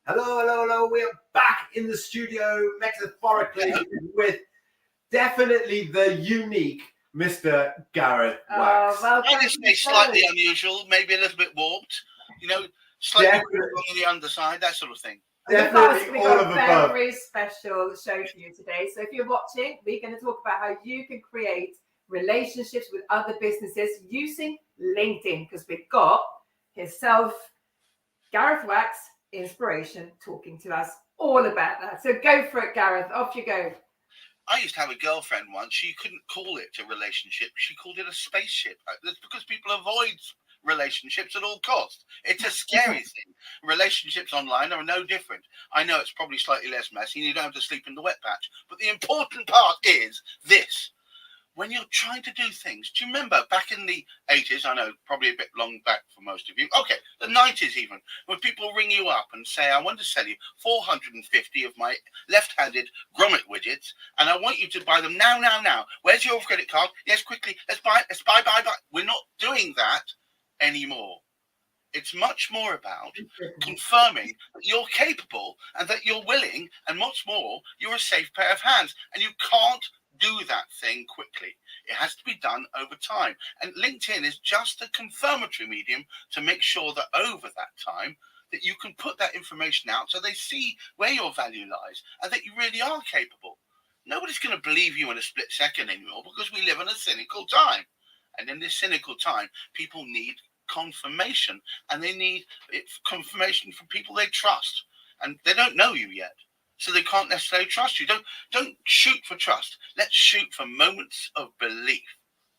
Hello, hello, hello. We're back in the studio metaphorically with definitely the unique Mr. Gareth Wax. I would say slightly unusual, maybe a little bit warped, slightly on the underside, that sort of thing. Definitely we've all got of a above. very special show for you today. So if you're watching, we're going to talk about how you can create relationships with other businesses using LinkedIn, because we've got himself, Gareth Wax, Inspiration, talking to us all about that. So go for it, Gareth. Off you go. I used to have a girlfriend once. She couldn't call it a relationship. She called it a spaceship. That's because people avoid relationships at all costs. It's a scary thing. Relationships online are no different. I know it's probably slightly less messy and you don't have to sleep in the wet patch. But the important part is this. When you're trying to do things, do you remember back in the 80s, I know probably a bit long back for most of you, okay, the 90s even, when people ring you up and say, I want to sell you 450 of my left-handed grommet widgets, and I want you to buy them now. Where's your credit card? Yes, quickly, let's buy. We're not doing that anymore. It's much more about confirming that you're capable and that you're willing, and much more, you're a safe pair of hands, and you can't do that thing quickly. It has to be done over time. And LinkedIn is just a confirmatory medium to make sure that over that time that you can put that information out so they see where your value lies and that you really are capable. Nobody's going to believe you in a split second anymore because we live in a cynical time. And in this cynical time, people need confirmation, and they need confirmation from people they trust. And they don't know you yet. So they can't necessarily trust you. Don't shoot for trust. Let's shoot for moments of belief.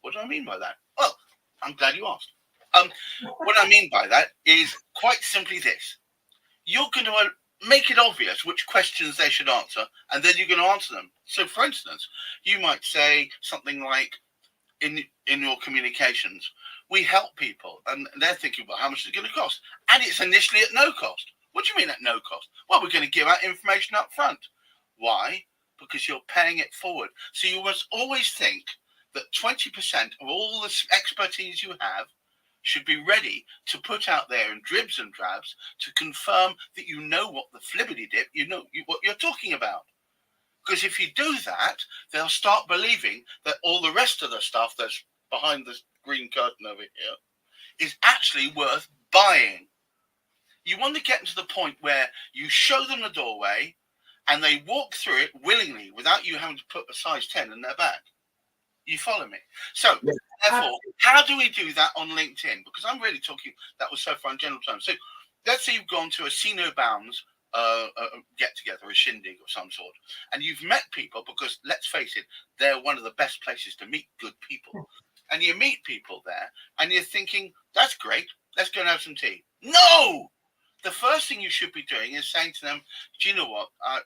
What do I mean by that? Well, I'm glad you asked. What I mean by that is quite simply this. You're going to make it obvious which questions they should answer, and then you're going to answer them. So, for instance, you might say something like, in your communications, we help people, and they're thinking, well, how much is it going to cost? And it's initially at no cost. What do you mean at no cost? Well, we're going to give out information up front. Why? Because you're paying it forward. So you must always think that 20% of all the expertise you have should be ready to put out there in dribs and drabs to confirm that you know what the flibbity dip, what you're talking about. Because if you do that, they'll start believing that all the rest of the stuff that's behind the green curtain over here is actually worth buying. You want to get to the point where you show them the doorway and they walk through it willingly without you having to put a size 10 in their bag. You follow me? So, therefore, how do we do that on LinkedIn? Because I'm really talking, that was so far in general terms. So, let's say you've gone to a SeeNoBounds get-together, a shindig of some sort, and you've met people because, let's face it, they're one of the best places to meet good people. And you meet people there, and you're thinking, that's great, let's go and have some tea. No! The first thing you should be doing is saying to them, do you know what? I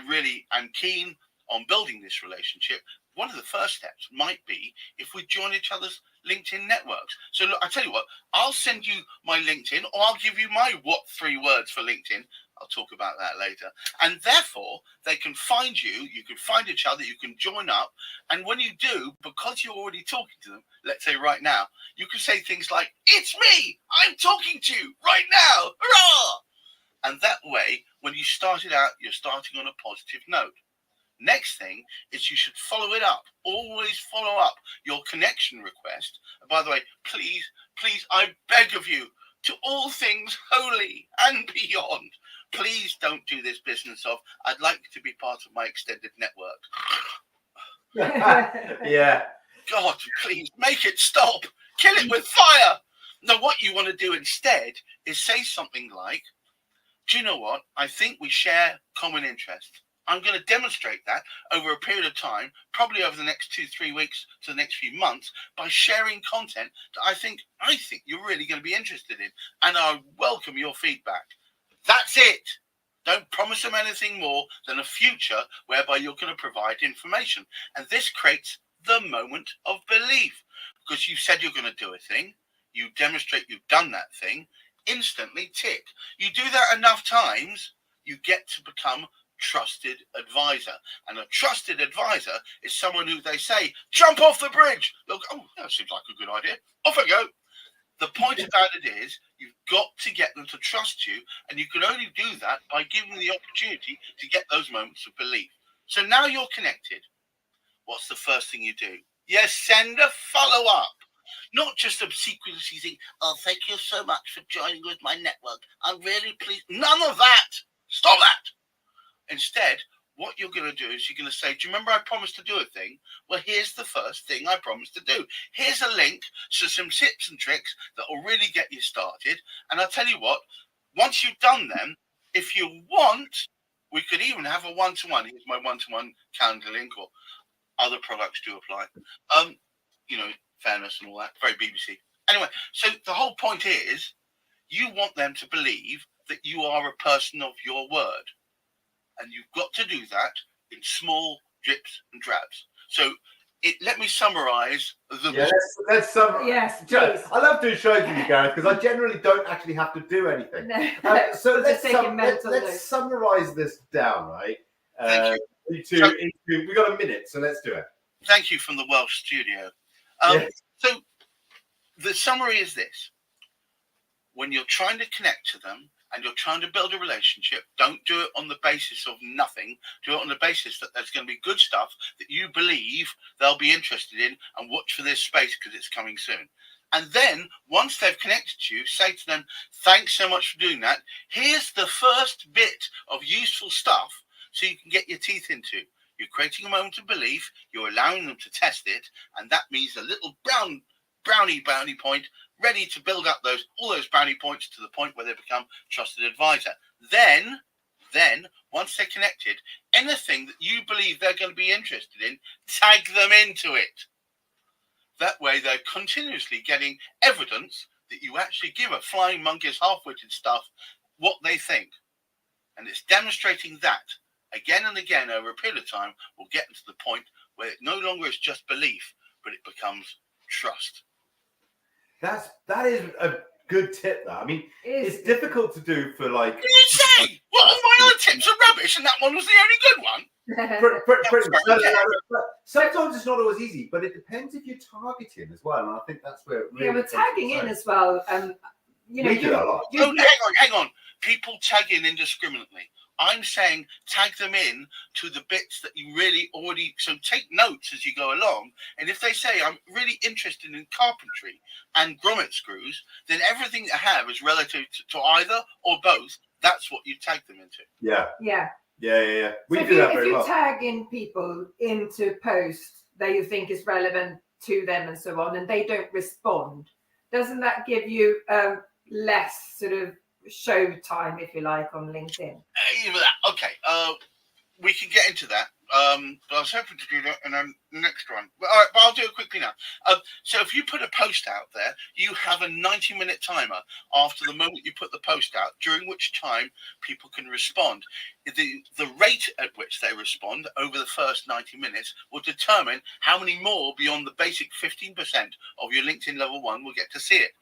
really am keen on building this relationship. One of the first steps might be if we join each other's LinkedIn networks. So look, I tell you what, I'll send you my LinkedIn, or I'll give you my 3 words for LinkedIn. I'll talk about that later. And therefore, they can find you, you can find each other, you can join up. And when you do, because you're already talking to them, let's say right now, you can say things like, it's me, I'm talking to you right now, hurrah! And that way, when you started out, you're starting on a positive note. Next thing is you should follow it up. Always follow up your connection request. And by the way, please, I beg of you, to all things holy and beyond, please don't do this business of, I'd like to be part of my extended network. Yeah. God, please, make it stop. Kill it with fire. Now, what you want to do instead is say something like, do you know what? I think we share common interests. I'm going to demonstrate that over a period of time, probably over the next 2-3 weeks to the next few months, by sharing content that I think you're really going to be interested in, and I welcome your feedback. That's it. Don't promise them anything more than a future whereby you're going to provide information. And this creates the moment of belief, because you said you're going to do a thing, you demonstrate you've done that thing, instantly tick. You do that enough times, you get to become trusted advisor. And a trusted advisor is someone who they say, jump off the bridge. Look, oh, that seems like a good idea. Off I go. The point about it is you've got to get them to trust you, and you can only do that by giving them the opportunity to get those moments of belief. So now you're connected. What's the first thing you do? You send a follow-up. Not just obsequiously think, oh, thank you so much for joining with my network. I'm really pleased. None of that. Stop that. Instead, what you're going to do is you're going to say, do you remember I promised to do a thing? Well, here's the first thing I promised to do. Here's a link to some tips and tricks that will really get you started. And I'll tell you what, once you've done them, if you want, we could even have a one-to-one. Here's my one-to-one calendar link, or other products do apply. Fairness and all that, very BBC. Anyway, so the whole point is you want them to believe that you are a person of your word. And you've got to do that in small drips and drabs. So let me summarize the... Yeah, let's summarize. Yes, please. I love doing shows with you, Gareth, because I generally don't actually have to do anything. No. So let's let's summarize this down, right? Thank you. We've got a minute, so let's do it. Thank you from the Welsh studio. Yes. So the summary is this. When you're trying to connect to them and you're trying to build a relationship, don't do it on the basis of nothing. Do it on the basis that there's going to be good stuff that you believe they'll be interested in, and watch for this space because it's coming soon. And then once they've connected to you, say to them, thanks so much for doing that. Here's the first bit of useful stuff so you can get your teeth into. You're creating a moment of belief. You're allowing them to test it. And that means a little brownie point ready to build up all those brownie points to the point where they become trusted advisor. Then once they're connected, anything that you believe they're going to be interested in, tag them into it. That way they're continuously getting evidence that you actually give a flying monkey's half-witted stuff what they think. And it's demonstrating that again and again over a period of time will get to the point where it no longer is just belief, but it becomes trust. That is a good tip. That, I mean, it's difficult to do for like. What did you say? Well, all my other tips are rubbish, and that one was the only good one. Pretty much. Sometimes it's not always easy, but it depends if you're targeting as well. And I think that's where it really we're tagging in as well. We do that a lot. Hang on. People tag in indiscriminately. I'm saying tag them in to the bits that you really already... So take notes as you go along. And if they say, I'm really interested in carpentry and grommet screws, then everything I have is relative to either or both. That's what you tag them into. Yeah. We so do that very well. If you tag in people into posts that you think is relevant to them and so on, and they don't respond, doesn't that give you less sort of show time, if you like, on LinkedIn? Okay, we can get into that. But I was hoping to do that in the next one. But all right, but I'll do it quickly now. So if you put a post out there, you have a 90-minute timer after the moment you put the post out, during which time people can respond. The rate at which they respond over the first 90 minutes will determine how many more beyond the basic 15% of your LinkedIn level 1 will get to see it.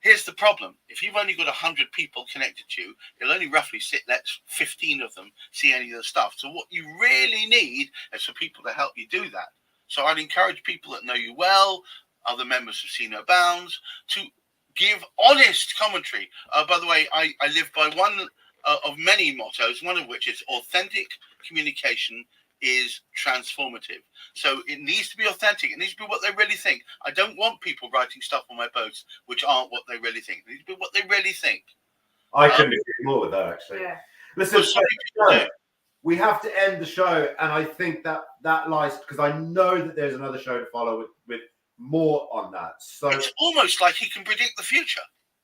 Here's the problem. If you've only got 100 people connected to you, it'll only roughly let 15 of them see any of the stuff. So what you really need is for people to help you do that. So I'd encourage people that know you well, other members of SeeNoBounds, to give honest commentary. By the way, I live by one of many mottos, one of which is authentic communication is transformative. So it needs to be authentic. It needs to be what they really think. I don't want people writing stuff on my posts which aren't what they really think. It needs to be what they really think. I couldn't agree more with that, actually. Yeah. Listen, we have to end the show, and I think that lies, because I know that there's another show to follow with more on that. So it's almost like he can predict the future.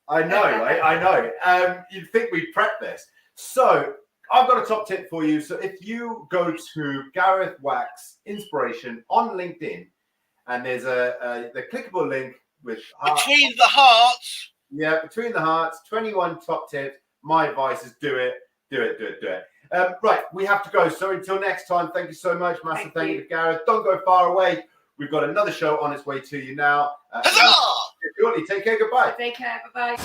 I know, right? I know. You'd think we'd prep this. So I've got a top tip for you. So if you go to Gareth Wax Inspiration on LinkedIn, and there's the clickable link with between the hearts. Yeah, between the hearts, 21 top tips. My advice is do it. Right, we have to go. So until next time, thank you so much. Massive thank you to Gareth. Don't go far away. We've got another show on its way to you now. Take care. Goodbye. Take care. Bye-bye.